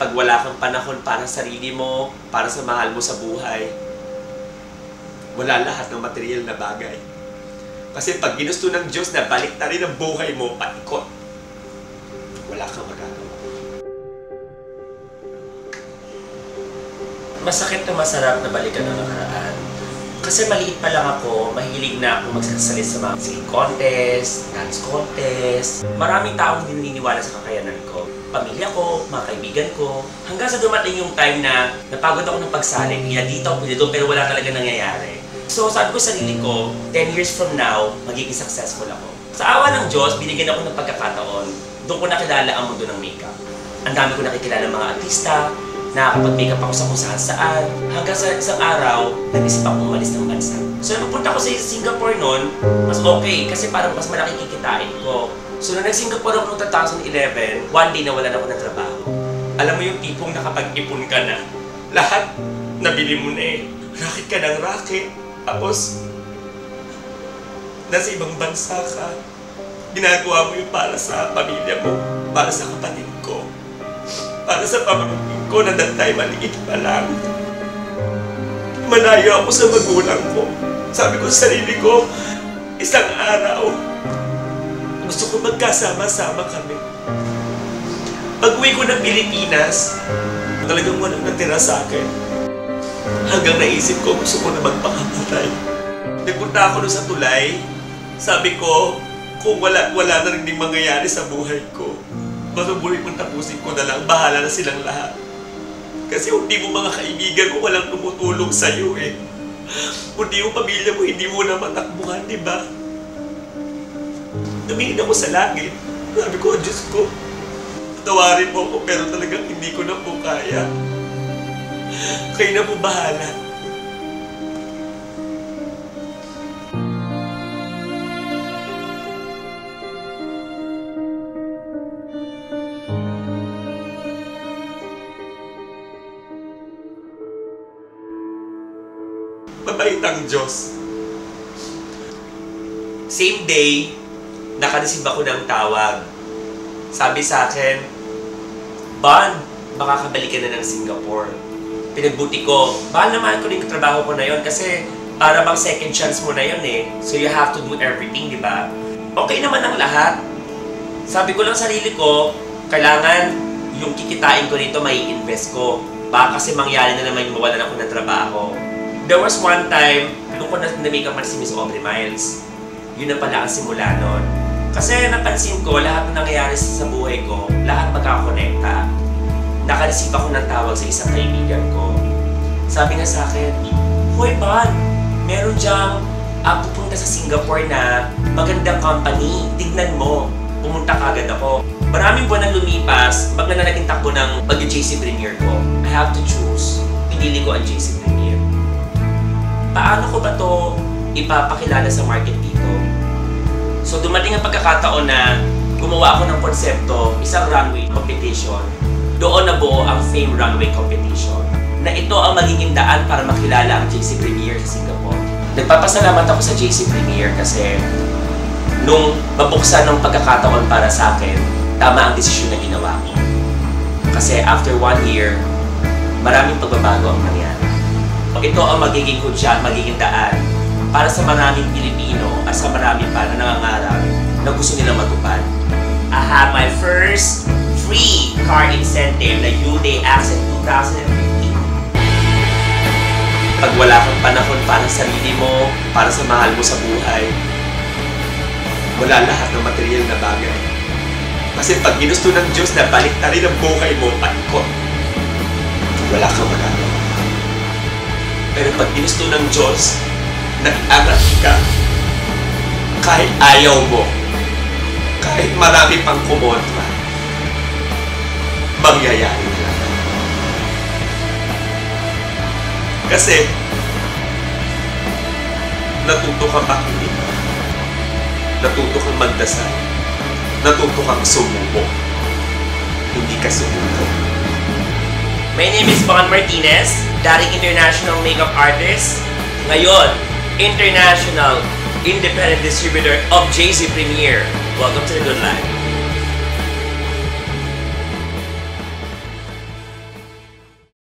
pag wala kang panahon para sa sarili mo, para sa mahal mo sa buhay, wala lahat ng material na bagay. Kasi pag ginusto ng Diyos na balik na rin ang buhay mo, paikot, wala kang magagawa. Masakit na masarap na balikan ng nakaraan. Kasi maliit pa lang ako, mahilig na ako magsasalit sa mga singing contest, dance contest. Maraming taong hindi naniniwala sa kakayanan ko. Pamilya ko, mga kaibigan ko. Hanggang sa dumating yung time na napagod ako ng pagsali, kaya dito ako doon, pero wala talaga nangyayari. So sabi ko sa sarili ko, 10 years from now, magiging successful ako. Sa awa ng Diyos, binigyan ako ng pagkakataon. Doon ko nakilala ang mundo ng makeup. Ang dami ko nakikilala ng mga artista, nakakapag-makeup ako sa kung saan-saan. Hanggang sa isang araw, nag-isip akong umalis ng bansa. So napunta ko sa Singapore noon, mas okay kasi parang mas malaki kikitain ko. So nung nag-Singapore ako noong 2011, one day nawalan ako ng trabaho. Alam mo yung tipong nakapag-ipon ka na. Lahat nabili mo na eh. Racket ka ng racket. Tapos, nasa ibang bansa ka. Ginagawa mo yung para sa pamilya mo, para sa kapatid ko, para sa pamangkin ko na that time maliit pa lang. Malayo ako sa magulang ko. Sabi ko sa sarili ko, isang araw, gusto ko magkasama-sama kami. Pag-uwi ko ng Pilipinas, talagang walang natira sa akin. Hanggang naisip ko, gusto ko na magpakamatay. Nagpunta ako doon sa tulay. Sabi ko, kung wala na rin din mangyayari sa buhay ko, masubulit mong tapusin ko na lang, bahala na silang lahat. Kasi hindi mo mga kaibigan mo, walang tumutulong sa'yo eh. Hindi mo pamilya mo, hindi mo na matakbuhan, di ba? Tumingin ako sa langit. Sabi ko, Diyos ko, tawarin mo ako, pero talagang hindi ko na po kaya. Kayo na po bahala. Mabait ang Diyos. Same day, nakareceive ako ng tawag. Sabi sa akin, Bon, makakabalik ka na ng Singapore. Pinagbuti ko, bahal naman ko rin yung trabaho ko na yun kasi para bang second chance mo na yun eh. So you have to do everything, di ba? Okay naman ang lahat. Sabi ko lang sarili ko, kailangan yung kikitain ko dito may invest ko. Baka kasi mangyari na naman yung mawalan ako ng trabaho. There was one time, doon ko na-make up si Miss Aubrey Miles. Yun na pala ang simula nun. Kasi napansin ko, lahat na nangyayari sa buhay ko, lahat magkakonekta. Naka-receive ako ng tawag sa isang kaibigan ko. Sabi nga sa akin, Hoy Bon, meron diyang pupunta sa Singapore na magandang company. Tignan mo. Pumunta kagad ako. Maraming buwan nang lumipas, bagla na naging takbo ng pag-JC Premier ko. I have to choose. Pinili ko ang JC Premier. Paano ko ba to ipapakilala sa market dito? So dumating ang pagkakataon na gumawa ako ng konsepto, isang runway competition. Doon nabuo ang Fame Runway Competition na ito ang magiging daan para makilala ang JC Premier sa Singapore. Nagpapasalamat ako sa JC Premier kasi nung mabuksan ng pagkakataon para sa akin, tama ang desisyon na ginawa ko. Kasi after 1 year, maraming pagbabago ang nangyari. Ito ang magiging hudyat, magiging daan para sa maraming Pilipino at sa maraming pa na nangangarap na gusto nilang matupad. I have my first free car incentive na UDay Accent 2015. Pag wala kang panahon para sa sarili mo, para sa mahal mo sa buhay, wala lahat ng material na bagay. Kasi pag ginusto ng Diyos na balik na rin ang buhay mo, paikot, wala kang magagawa. Pero pag ginusto ng Diyos na iangat ka, kahit ayaw mo, kahit marami pang kumontra, mangyayari talaga. Kasi, natuto kang makinig, natuto kang magdasal, natuto kang sumuko, hindi ka sumuko. My name is Bon Martinez, dating international makeup artist. Ngayon, international independent distributor of JC Premier. Welcome to the Good Life.